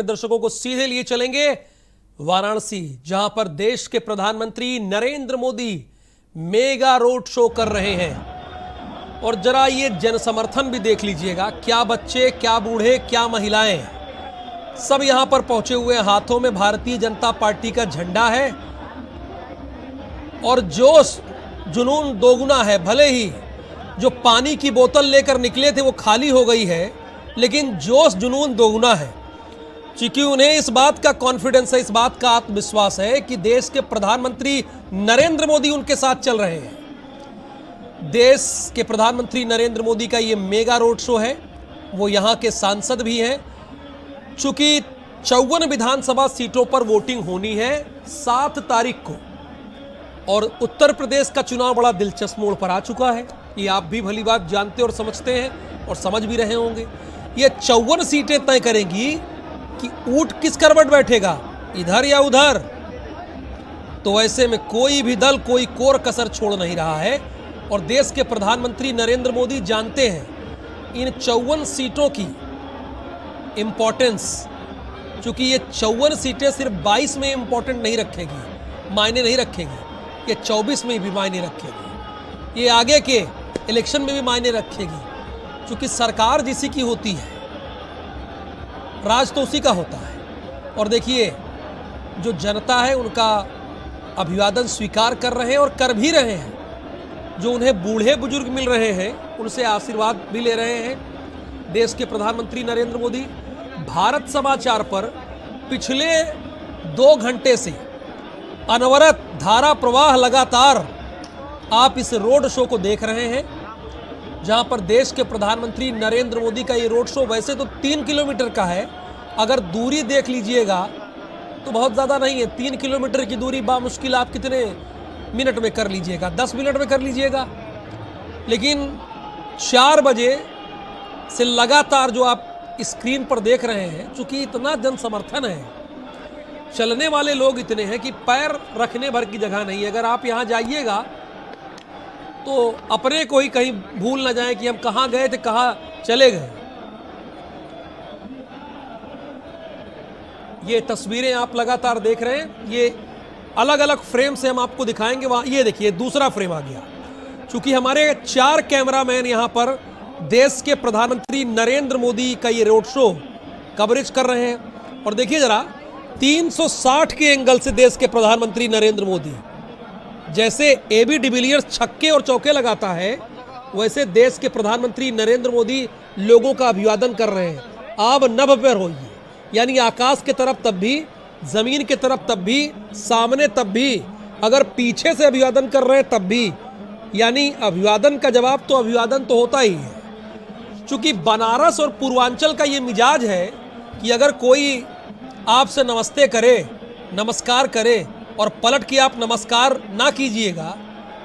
दर्शकों को सीधे लिए चलेंगे वाराणसी, जहां पर देश के प्रधानमंत्री Narendra Modi mega road show कर रहे हैं। और जरा ये जनसमर्थन भी देख लीजिएगा, क्या बच्चे, क्या बूढ़े, क्या महिलाएं, सब यहां पर पहुंचे हुए हैं। हाथों में भारतीय जनता पार्टी का झंडा है और जोश जुनून दोगुना है। भले ही जो पानी की बोतल लेकर निकले थे वो खाली हो गई है, लेकिन जोश जुनून दोगुना है, क्योंकि उन्हें इस बात का कॉन्फिडेंस है, इस बात का आत्मविश्वास है कि देश के प्रधानमंत्री नरेंद्र मोदी उनके साथ चल रहे हैं। देश के प्रधानमंत्री नरेंद्र मोदी का ये मेगा रोड शो है। वो यहाँ के सांसद भी हैं। चूंकि 54 विधानसभा सीटों पर वोटिंग होनी है 7 तारीख को, और उत्तर प्रदेश का चुनाव बड़ा दिलचस्प मोड़ पर आ चुका है। ये आप भी भली बात जानते और समझते हैं और समझ भी रहे होंगे। ये 54 सीटें तय करेंगी कि ऊंट किस करवट बैठेगा, इधर या उधर। तो ऐसे में कोई भी दल कोई कोर कसर छोड़ नहीं रहा है और देश के प्रधानमंत्री नरेंद्र मोदी जानते हैं इन 54 सीटों की इंपॉर्टेंस। क्योंकि ये 54 सीटें सिर्फ 22 में इंपॉर्टेंट नहीं रखेगी, मायने नहीं रखेगी, ये 24 में भी मायने रखेगी, ये आगे के इलेक्शन में भी मायने रखेगी। क्योंकि सरकार जिसी की होती है, राज तो उसी का होता है। और देखिए, जो जनता है उनका अभिवादन स्वीकार कर रहे हैं और कर भी रहे हैं। जो उन्हें बूढ़े बुजुर्ग मिल रहे हैं उनसे आशीर्वाद भी ले रहे हैं। देश के प्रधानमंत्री नरेंद्र मोदी भारत समाचार पर पिछले 2 घंटे से अनवरत धारा प्रवाह लगातार आप इस रोड शो को देख रहे हैं, जहां पर देश के प्रधानमंत्री नरेंद्र मोदी का ये रोड शो वैसे तो 3 किलोमीटर का है। अगर दूरी देख लीजिएगा तो बहुत ज़्यादा नहीं है। 3 किलोमीटर की दूरी बामुश्किल आप कितने मिनट में कर लीजिएगा, 10 मिनट में कर लीजिएगा। लेकिन 4 बजे से लगातार जो आप स्क्रीन पर देख रहे हैं, चूँकि इतना जन समर्थन है, चलने वाले लोग इतने हैं कि पैर रखने भर की जगह नहीं है। अगर आप यहाँ जाइएगा तो अपने को ही कहीं भूल ना जाए कि हम कहाँ गए थे, कहाँ चले गए। ये तस्वीरें आप लगातार देख रहे हैं, ये अलग अलग फ्रेम से हम आपको दिखाएंगे। वहाँ ये देखिए दूसरा फ्रेम आ गया। चूंकि हमारे 4 कैमरामैन यहाँ पर देश के प्रधानमंत्री नरेंद्र मोदी का ये रोड शो कवरेज कर रहे हैं। और देखिए जरा, 360 के एंगल से देश के प्रधानमंत्री नरेंद्र मोदी, जैसे एबी डिविलियर्स छक्के और चौके लगाता है, वैसे देश के प्रधानमंत्री नरेंद्र मोदी लोगों का अभिवादन कर रहे हैं। आप नभ पर होइए, यानी आकाश के तरफ तब भी, जमीन के तरफ तब भी, सामने तब भी, अगर पीछे से अभिवादन कर रहे हैं तब भी, यानी अभिवादन का जवाब तो अभिवादन तो होता ही है। चूंकि बनारस और पूर्वांचल का ये मिजाज है कि अगर कोई आपसे नमस्ते करे, नमस्कार करे और पलट के आप नमस्कार ना कीजिएगा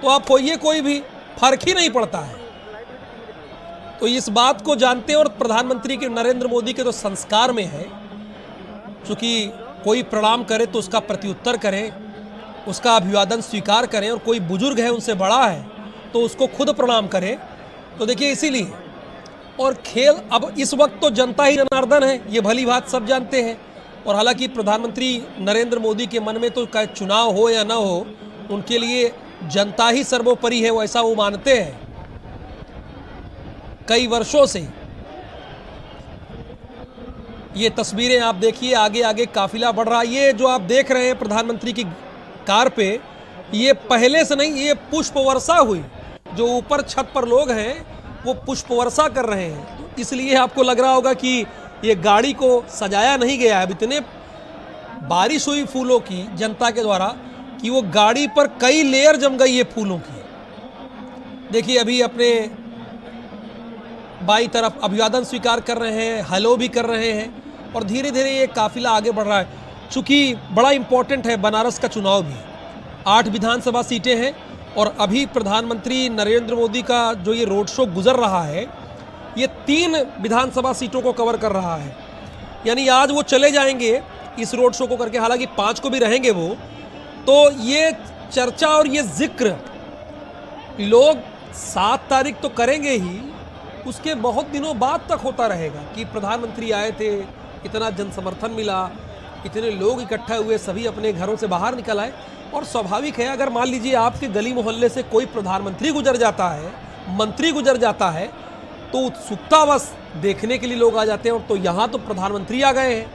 तो आप होइए कोई भी, फर्क ही नहीं पड़ता है। तो इस बात को जानते हैं और प्रधानमंत्री के नरेंद्र मोदी के तो संस्कार में है, चूँकि कोई प्रणाम करे तो उसका प्रत्युत्तर करें, उसका अभिवादन स्वीकार करें, और कोई बुजुर्ग है उनसे बड़ा है तो उसको खुद प्रणाम करें। तो देखिए इसीलिए, और खेल अब इस वक्त तो जनता ही जनार्दन है, ये भली बात सब जानते हैं। और हालांकि प्रधानमंत्री नरेंद्र मोदी के मन में तो चुनाव हो या ना हो, उनके लिए जनता ही सर्वोपरि है, वो ऐसा वो मानते हैं कई वर्षों से। ये तस्वीरें आप देखिए, आगे आगे काफिला बढ़ रहा है। ये जो आप देख रहे हैं प्रधानमंत्री की कार पे, ये पहले से नहीं, ये पुष्प वर्षा हुई। जो ऊपर छत पर लोग हैं वो पुष्प वर्षा कर रहे हैं, तो इसलिए आपको लग रहा होगा कि ये गाड़ी को सजाया नहीं गया है। अब इतने बारिश हुई फूलों की जनता के द्वारा कि वो गाड़ी पर कई लेयर जम गई है फूलों की। देखिए अभी अपने बाई तरफ अभिवादन स्वीकार कर रहे हैं, हेलो भी कर रहे हैं, और धीरे धीरे ये काफिला आगे बढ़ रहा है। चूँकि बड़ा इंपॉर्टेंट है बनारस का चुनाव भी, 8 विधानसभा सीटें हैं, और अभी प्रधानमंत्री नरेंद्र मोदी का जो ये रोड शो गुजर रहा है, ये 3 विधानसभा सीटों को कवर कर रहा है। यानी आज वो चले जाएंगे इस रोड शो को करके, हालांकि 5 को भी रहेंगे वो, तो ये चर्चा और ये जिक्र लोग 7 तारीख तो करेंगे ही, उसके बहुत दिनों बाद तक होता रहेगा कि प्रधानमंत्री आए थे, इतना जनसमर्थन मिला, इतने लोग इकट्ठा हुए, सभी अपने घरों से बाहर निकल आए। और स्वाभाविक है, अगर मान लीजिए आपके गली मोहल्ले से कोई प्रधानमंत्री गुजर जाता है, मंत्री गुजर जाता है, तो उत्सुकतावश देखने के लिए लोग आ जाते हैं। और तो यहाँ तो प्रधानमंत्री आ गए हैं।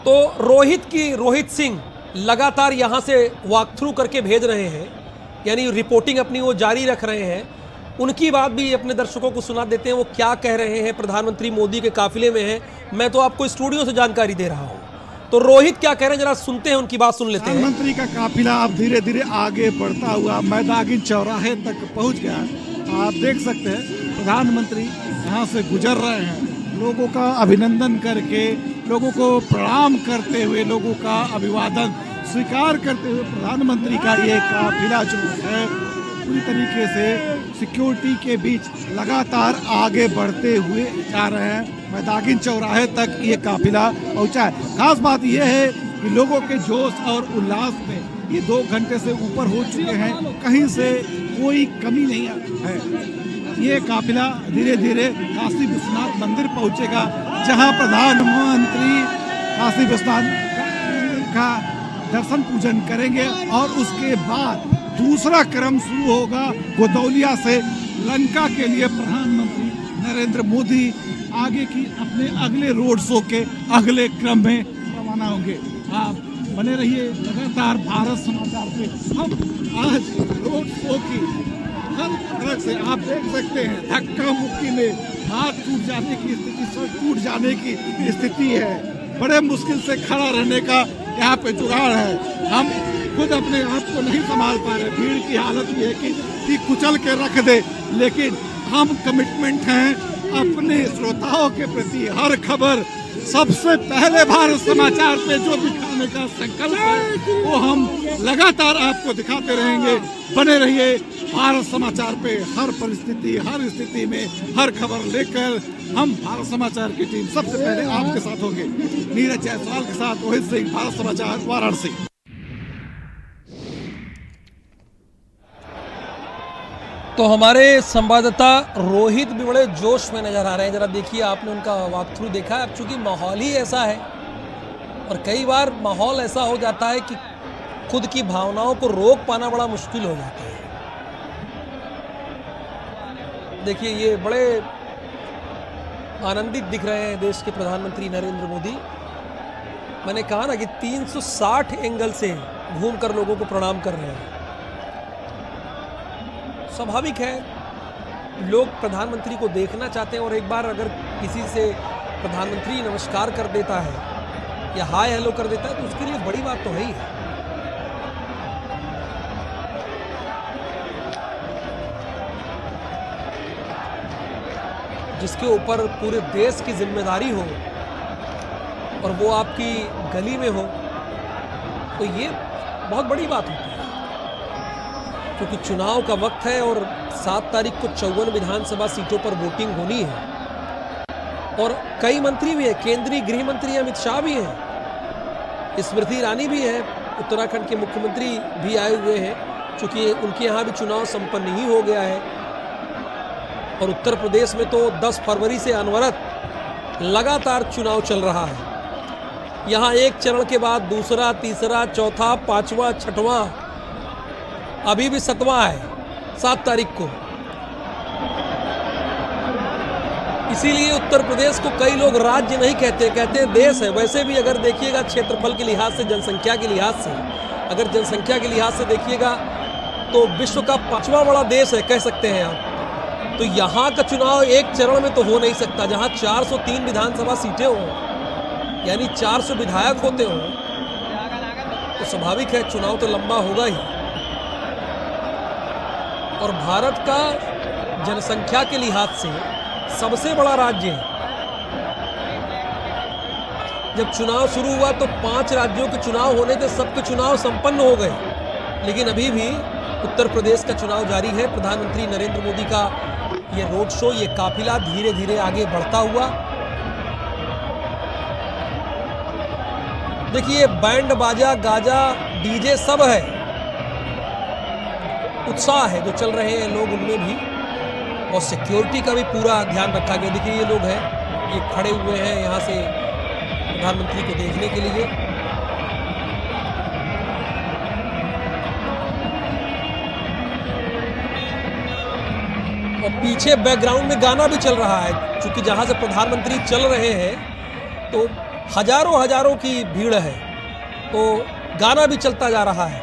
तो रोहित सिंह लगातार यहाँ से वॉक थ्रू करके भेज रहे हैं, यानी रिपोर्टिंग अपनी वो जारी रख रहे हैं। उनकी बात भी अपने दर्शकों को सुना देते हैं, वो क्या कह रहे हैं। प्रधानमंत्री मोदी के काफिले में हैं, मैं तो आपको स्टूडियो से जानकारी दे रहा हूँ। तो रोहित क्या कह रहे हैं, जरा सुनते हैं, उनकी बात सुन लेते हैं। प्रधानमंत्री का काफिला अब धीरे धीरे आगे बढ़ता हुआ मैदानी चौराहे तक पहुंच गया है। आप देख सकते हैं प्रधानमंत्री यहाँ से गुजर रहे हैं, लोगों का अभिनंदन करके, लोगों को प्रणाम करते हुए, लोगों का अभिवादन स्वीकार करते हुए प्रधानमंत्री का ये काफिला जो है पूरी तरीके से सिक्योरिटी के बीच लगातार आगे बढ़ते हुए जा रहे हैं। मैदानी चौराहे तक ये काफिला पहुंचा है। खास बात यह है कि लोगों के जोश और उल्लास में ये 2 घंटे से ऊपर हो चुके हैं, कहीं से कोई कमी नहीं है। ये काफिला धीरे धीरे काशी विश्वनाथ मंदिर पहुंचेगा, जहां प्रधानमंत्री काशी विश्वनाथ का दर्शन पूजन करेंगे और उसके बाद दूसरा क्रम शुरू होगा। गोदौलिया से लंका के लिए प्रधानमंत्री नरेंद्र मोदी आगे की अपने अगले रोड शो के अगले क्रम में रवाना होंगे। आप बने रहिए लगातार भारत समाचार पे। हम आज रोड शो की हर तरह से आप देख सकते हैं, धक्का मुक्की में हाथ टूट जाने की स्थिति, सर टूट जाने की स्थिति है। बड़े मुश्किल से खड़ा रहने का यहाँ पे जुगाड़ है। हम खुद अपने आप को नहीं संभाल पा रहे, भीड़ की हालत ये है कि कुचल के रख दे, लेकिन हम कमिटमेंट हैं अपने श्रोताओं के प्रति। हर खबर सबसे पहले भारत समाचार पे जो दिखाने का संकल्प है वो हम लगातार आपको दिखाते रहेंगे। बने रहिए भारत समाचार पे, हर परिस्थिति, हर स्थिति में हर खबर लेकर हम भारत समाचार की टीम सबसे पहले आपके साथ होंगे। नीरज जायसवाल के साथ रोहित सिंह, भारत समाचार, वाराणसी। तो हमारे संवाददाता रोहित भी बड़े जोश में नजर आ रहे हैं। जरा देखिए, आपने उनका वॉक थ्रू देखा है। अब चूंकि माहौल ही ऐसा है और कई बार माहौल ऐसा हो जाता है कि खुद की भावनाओं को रोक पाना बड़ा मुश्किल हो जाता है। देखिए, ये बड़े आनंदित दिख रहे हैं देश के प्रधानमंत्री नरेंद्र मोदी। मैंने कहा ना कि 360 एंगल से घूमकर लोगों को प्रणाम कर रहे हैं। स्वाभाविक है, लोग प्रधानमंत्री को देखना चाहते हैं और एक बार अगर किसी से प्रधानमंत्री नमस्कार कर देता है या हाय हेलो कर देता है तो उसके लिए बड़ी बात तो है ही है। जिसके ऊपर पूरे देश की जिम्मेदारी हो और वो आपकी गली में हो, तो ये बहुत बड़ी बात होती है। क्योंकि चुनाव का वक्त है और 7 तारीख को 54 विधानसभा सीटों पर वोटिंग होनी है और कई मंत्री भी हैं, केंद्रीय गृह मंत्री अमित शाह भी हैं, स्मृति ईरानी भी है, उत्तराखंड के मुख्यमंत्री भी आए हुए हैं, क्योंकि उनके यहाँ भी चुनाव संपन्न ही हो गया है। और उत्तर प्रदेश में तो 10 फरवरी से अनवरत लगातार चुनाव चल रहा है। यहाँ एक चरण के बाद दूसरा, तीसरा, चौथा, 5वां, 6वां, अभी भी 7वां है 7 तारीख को। इसीलिए उत्तर प्रदेश को कई लोग राज्य नहीं कहते, कहते हैं देश है। वैसे भी अगर देखिएगा क्षेत्रफल के लिहाज से, जनसंख्या के लिहाज से, अगर जनसंख्या के लिहाज से देखिएगा तो विश्व का 5वां बड़ा देश है, कह सकते हैं आप। तो यहाँ का चुनाव एक चरण में तो हो नहीं सकता। जहाँ 403 विधानसभा सीटें हों, यानी 400 विधायक होते हों, तो स्वाभाविक है चुनाव तो लंबा होगा ही। और भारत का जनसंख्या के लिहाज से सबसे बड़ा राज्य है। जब चुनाव शुरू हुआ तो 5 राज्यों के चुनाव होने थे, सबके चुनाव संपन्न हो गए, लेकिन अभी भी उत्तर प्रदेश का चुनाव जारी है। प्रधानमंत्री नरेंद्र मोदी का ये रोड शो, ये काफिला धीरे धीरे आगे बढ़ता हुआ। देखिए, बैंड बाजा, गाजा, डीजे सब है, उत्साह है जो चल रहे हैं लोग उनमें भी, और सिक्योरिटी का भी पूरा ध्यान रखा गया। देखिए, ये लोग हैं ये खड़े हुए हैं यहाँ से प्रधानमंत्री को देखने के लिए। और पीछे बैकग्राउंड में गाना भी चल रहा है, क्योंकि जहाँ से प्रधानमंत्री चल रहे हैं तो हजारों हजारों की भीड़ है, तो गाना भी चलता जा रहा है।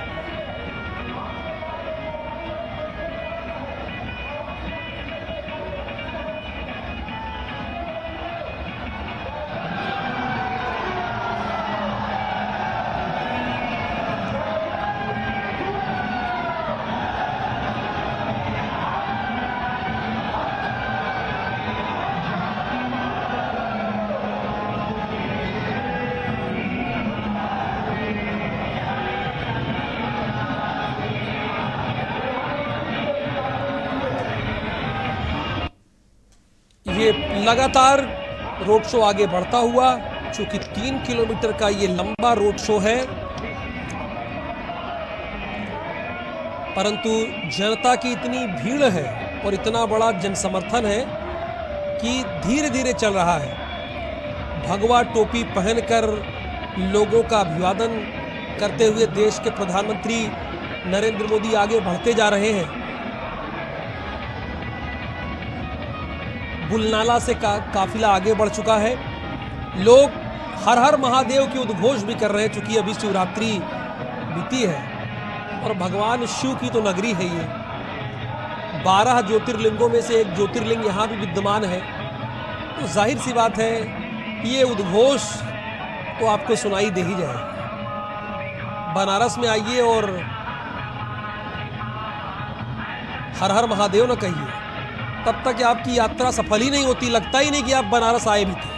ये लगातार रोड शो आगे बढ़ता हुआ, चूंकि 3 किलोमीटर का ये लंबा रोड शो है, परंतु जनता की इतनी भीड़ है और इतना बड़ा जनसमर्थन है कि धीरे धीरे चल रहा है। भगवा टोपी पहनकर लोगों का अभिवादन करते हुए देश के प्रधानमंत्री नरेंद्र मोदी आगे बढ़ते जा रहे हैं। बुलनाला से काफिला आगे बढ़ चुका है। लोग हर हर महादेव के उद्घोष भी कर रहे हैं, चूंकि अभी शिवरात्रि बीती है और भगवान शिव की तो नगरी है ये। 12 ज्योतिर्लिंगों में से एक ज्योतिर्लिंग यहाँ भी विद्यमान है, तो जाहिर सी बात है ये उद्घोष तो आपको सुनाई दे ही जाएगा। बनारस में आइए और हर हर महादेव न कहिए, तब तक आपकी यात्रा सफल ही नहीं होती, लगता ही नहीं कि आप बनारस आए भी थे।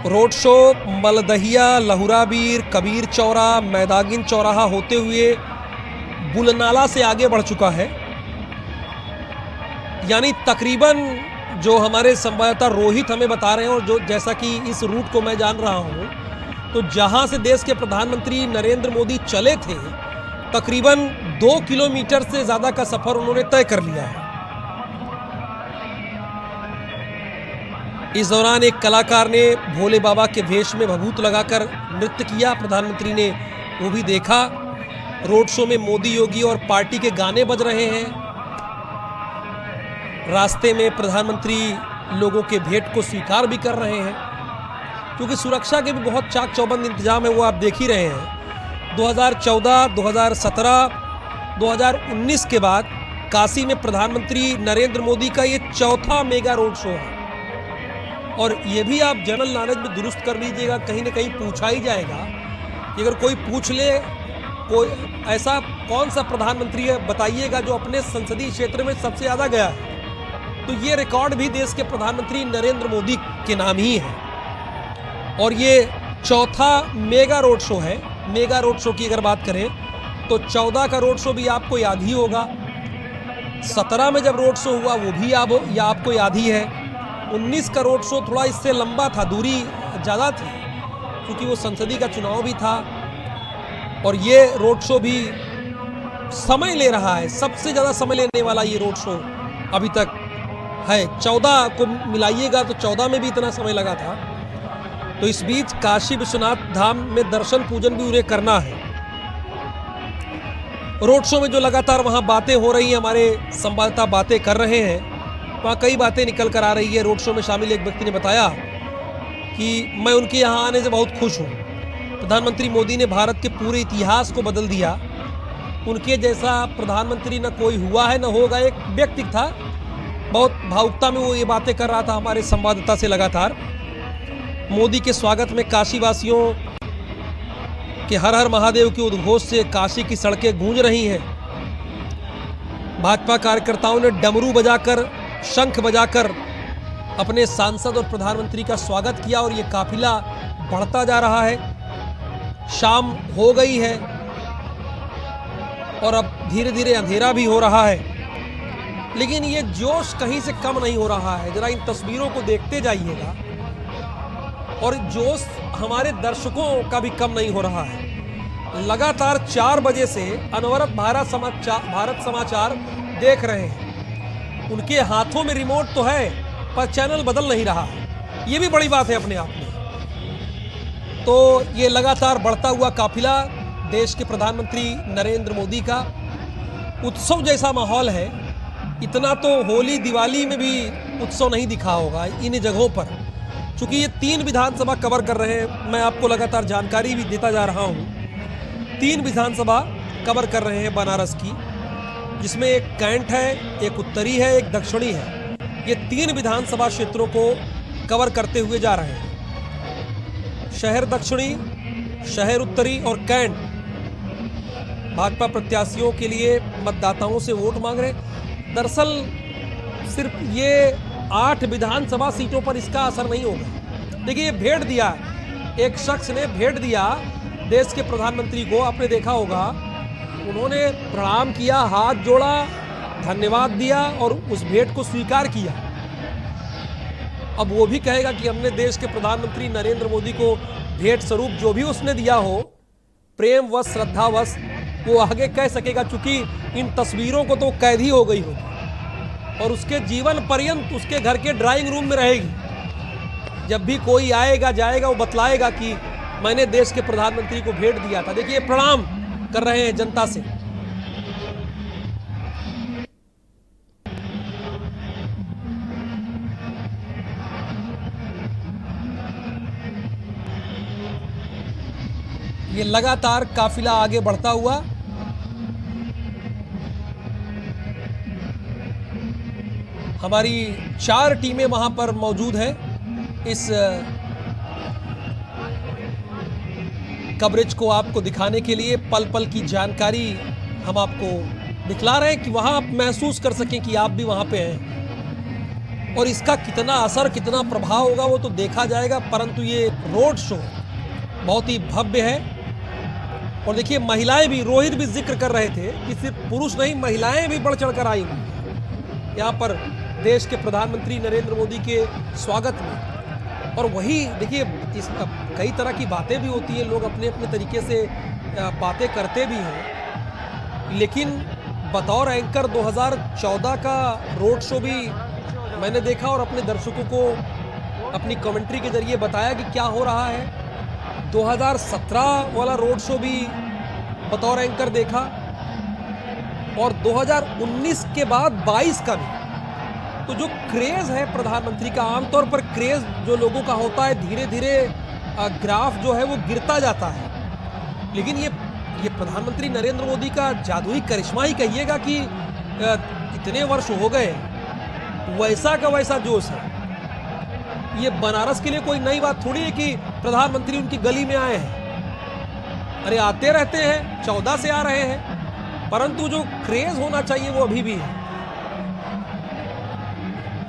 रोड शो मलदहिया, लहुराबीर, कबीर चौरा, मैदागिन चौराहा होते हुए बुलनाला से आगे बढ़ चुका है। यानी तकरीबन जो हमारे संवाददाता रोहित हमें बता रहे हैं, और जो जैसा कि इस रूट को मैं जान रहा हूं, तो जहां से देश के प्रधानमंत्री नरेंद्र मोदी चले थे, तकरीबन 2 किलोमीटर से ज्यादा का सफर उन्होंने तय कर लिया है। इस दौरान एक कलाकार ने भोले बाबा के वेश में भभूत लगाकर नृत्य किया, प्रधानमंत्री ने वो भी देखा। रोड शो में मोदी, योगी और पार्टी के गाने बज रहे हैं। रास्ते में प्रधानमंत्री लोगों के भेंट को स्वीकार भी कर रहे हैं, क्योंकि सुरक्षा के भी बहुत चाक चौबंद इंतजाम है, वो आप देख ही रहे हैं। 2014, 2017, 2019 के बाद काशी में प्रधानमंत्री नरेंद्र मोदी का ये चौथा मेगा रोड शो है। और ये भी आप जनरल नॉलेज में दुरुस्त कर लीजिएगा, कहीं ना कहीं पूछा ही जाएगा कि अगर कोई पूछ ले, कोई ऐसा कौन सा प्रधानमंत्री है बताइएगा जो अपने संसदीय क्षेत्र में सबसे ज़्यादा गया है, तो ये रिकॉर्ड भी देश के प्रधानमंत्री नरेंद्र मोदी के नाम ही है। और ये चौथा मेगा रोड शो है। मेगा रोड शो की अगर बात करें तो 14 का रोड शो भी आपको याद ही होगा, 17 में जब रोड शो हुआ वो भी आपको याद ही है। 19 का रोड शो थोड़ा इससे लंबा था, दूरी ज़्यादा थी, क्योंकि वो संसदीय का चुनाव भी था। और ये रोड शो भी समय ले रहा है, सबसे ज़्यादा समय लेने वाला ये रोड शो अभी तक है। 14 को मिलाइएगा तो 14 में भी इतना समय लगा था। तो इस बीच काशी विश्वनाथ धाम में दर्शन पूजन भी उन्हें करना है। रोड शो में जो लगातार वहाँ बातें हो रही हैं, हमारे संवाददाता बातें कर रहे हैं, वहाँ कई बातें निकल कर आ रही है। रोड शो में शामिल एक व्यक्ति ने बताया कि मैं उनके यहाँ आने से बहुत खुश हूँ। प्रधानमंत्री मोदी ने भारत के पूरे इतिहास को बदल दिया। उनके जैसा प्रधानमंत्री न कोई हुआ है न होगा। एक व्यक्ति था, बहुत भावुकता में वो ये बातें कर रहा था हमारे संवाददाता से लगातार। मोदी के स्वागत में काशी वासियों के हर हर महादेव के उद्घोष से काशी की सड़कें गूंज रही हैं। भाजपा कार्यकर्ताओं ने डमरू बजाकर, शंख बजाकर अपने सांसद और प्रधानमंत्री का स्वागत किया और ये काफिला बढ़ता जा रहा है। शाम हो गई है और अब धीरे धीरे अंधेरा भी हो रहा है, लेकिन ये जोश कहीं से कम नहीं हो रहा है। जरा इन तस्वीरों को देखते जाइएगा और जोश हमारे दर्शकों का भी कम नहीं हो रहा है। लगातार 4 बजे से अनवरत भारत समाचार देख रहे हैं। उनके हाथों में रिमोट तो है पर चैनल बदल नहीं रहा है, ये भी बड़ी बात है अपने आप में। तो ये लगातार बढ़ता हुआ काफिला देश के प्रधानमंत्री नरेंद्र मोदी का, उत्सव जैसा माहौल है। इतना तो होली दिवाली में भी उत्सव नहीं दिखा होगा इन जगहों पर, चूंकि ये 3 विधानसभा कवर कर रहे हैं। मैं आपको लगातार जानकारी भी देता जा रहा हूँ। 3 विधानसभा कवर कर रहे हैं बनारस की, जिसमें एक कैंट है, एक उत्तरी है, एक दक्षिणी है। ये 3 विधानसभा क्षेत्रों को कवर करते हुए जा रहे हैं। शहर दक्षिणी, शहर उत्तरी और कैंट भाजपा प्रत्याशियों के लिए मतदाताओं से वोट मांग रहे। दरअसल सिर्फ ये 8 विधानसभा सीटों पर इसका असर नहीं होगा। देखिए, ये भेंट दिया, एक शख्स ने भेंट दिया देश के प्रधानमंत्री को, आपने देखा होगा। उन्होंने प्रणाम किया, हाथ जोड़ा, धन्यवाद दिया और उस भेंट को स्वीकार किया। अब वो भी कहेगा कि हमने देश के प्रधानमंत्री नरेंद्र मोदी को भेंट स्वरूप जो भी उसने दिया हो, प्रेमवश, श्रद्धावश, वो आगे कह सकेगा, चूंकि इन तस्वीरों को तो कैद ही हो गई होगी और उसके जीवन पर्यंत उसके घर के ड्राइंग रूम में रहेगी। जब भी कोई आएगा जाएगा वो बतलाएगा कि मैंने देश के प्रधानमंत्री को भेंट दिया था। देखिए, प्रणाम कर रहे हैं जनता से। ये लगातार काफिला आगे बढ़ता हुआ हमारी 4 टीमें वहां पर मौजूद हैं। इस कवरेज को आपको दिखाने के लिए पल पल की जानकारी हम आपको दिखला रहे हैं कि वहां आप महसूस कर सकें कि आप भी वहां पे हैं। और इसका कितना असर, कितना प्रभाव होगा वो तो देखा जाएगा, परंतु ये रोड शो बहुत ही भव्य है। और देखिए, महिलाएं भी, रोहित भी जिक्र कर रहे थे कि सिर्फ पुरुष नहीं, महिलाएं भी बढ़ चढ़कर आई हुई यहाँ पर देश के प्रधानमंत्री नरेंद्र मोदी के स्वागत में। और वही देखिए, इस कई तरह की बातें भी होती हैं, लोग अपने अपने तरीके से बातें करते भी हैं। लेकिन बतौर एंकर 2014 का रोड शो भी मैंने देखा और अपने दर्शकों को अपनी कमेंट्री के जरिए बताया कि क्या हो रहा है। 2017 वाला रोड शो भी बतौर एंकर देखा और 2019 के बाद 22 का भी। तो जो क्रेज़ है प्रधानमंत्री का, आमतौर पर क्रेज़ जो लोगों का होता है, धीरे धीरे ग्राफ जो है वो गिरता जाता है। लेकिन ये प्रधानमंत्री नरेंद्र मोदी का जादुई करिश्मा ही कहिएगा कि इतने वर्ष हो गए, वैसा का वैसा जोश है। ये बनारस के लिए कोई नई बात थोड़ी है कि प्रधानमंत्री उनकी गली में आए हैं। अरे आते रहते हैं, 14 से आ रहे हैं, परंतु जो क्रेज़ होना चाहिए वो अभी भी है।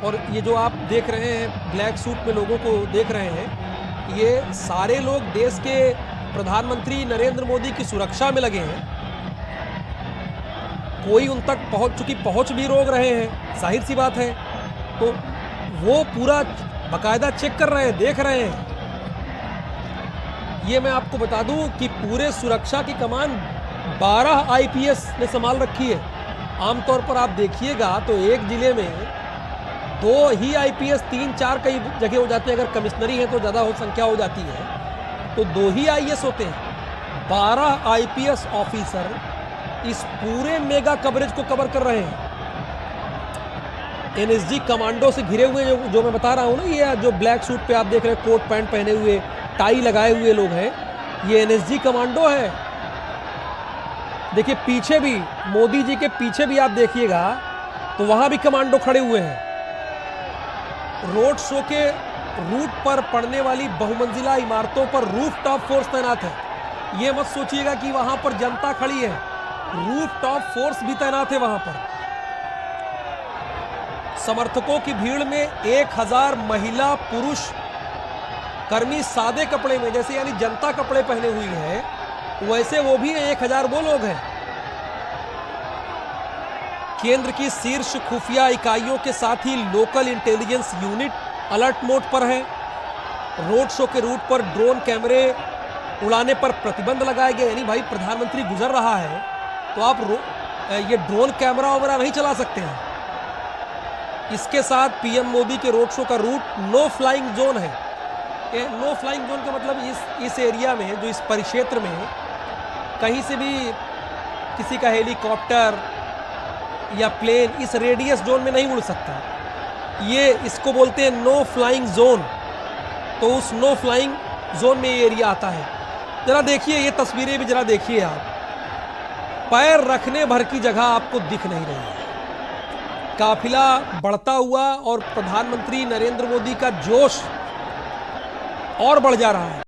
और ये जो आप देख रहे हैं, ब्लैक सूट में लोगों को देख रहे हैं, ये सारे लोग देश के प्रधानमंत्री नरेंद्र मोदी की सुरक्षा में लगे हैं। कोई उन तक पहुंच भी रोक रहे हैं, जाहिर सी बात है। तो वो पूरा बाकायदा चेक कर रहे हैं, देख रहे हैं। ये मैं आपको बता दूं कि पूरे सुरक्षा की कमान 12 आईपीएस ने संभाल रखी है। आमतौर पर आप देखिएगा तो एक जिले में 2 ही आईपीएस, 3-4 कई जगह हो जाते हैं। अगर कमिश्नरी है तो ज़्यादा संख्या हो जाती है, तो 2 ही आईएएस होते हैं। 12 आईपीएस ऑफिसर इस पूरे मेगा कवरेज को कवर कर रहे हैं। एनएसजी कमांडो से घिरे हुए जो मैं बता रहा हूँ ना, ये जो ब्लैक सूट पे आप देख रहे हैं, कोट पैंट पहने हुए, टाई लगाए हुए लोग हैं, ये एनएसजी कमांडो है। देखिए पीछे भी, मोदी जी के पीछे भी आप देखिएगा तो वहां भी कमांडो खड़े हुए हैं। रोड शो के रूट पर पड़ने वाली बहुमंजिला इमारतों पर रूफ टॉप फोर्स तैनात है। ये मत सोचिएगा कि वहां पर जनता खड़ी है, रूफ टॉप फोर्स भी तैनात है वहां पर। समर्थकों की भीड़ में 1000 महिला पुरुष कर्मी सादे कपड़े में, जैसे यानी जनता कपड़े पहने हुई है, वैसे वो भी 1000 वो लोग हैं। केंद्र की शीर्ष खुफिया इकाइयों के साथ ही local intelligence unit alert mode पर है। रोड शो के रूट पर ड्रोन कैमरे उड़ाने पर प्रतिबंध लगाए गए, यानी भाई प्रधानमंत्री गुजर रहा है तो आप ये ड्रोन कैमरा वगैरह नहीं चला सकते हैं। इसके साथ पीएम मोदी के रोड शो का रूट नो फ्लाइंग जोन है। ये नो फ्लाइंग जोन का मतलब इस एरिया में, जो इस परिक्षेत्र में कहीं से भी किसी का हेलीकॉप्टर या प्लेन इस रेडियस जोन में नहीं उड़ सकता। ये इसको बोलते हैं नो फ्लाइंग जोन। तो उस नो फ्लाइंग जोन में ये एरिया आता है। जरा देखिए ये तस्वीरें भी जरा देखिए आप, पैर रखने भर की जगह आपको दिख नहीं रही है। काफिला बढ़ता हुआ और प्रधानमंत्री नरेंद्र मोदी का जोश और बढ़ जा रहा है।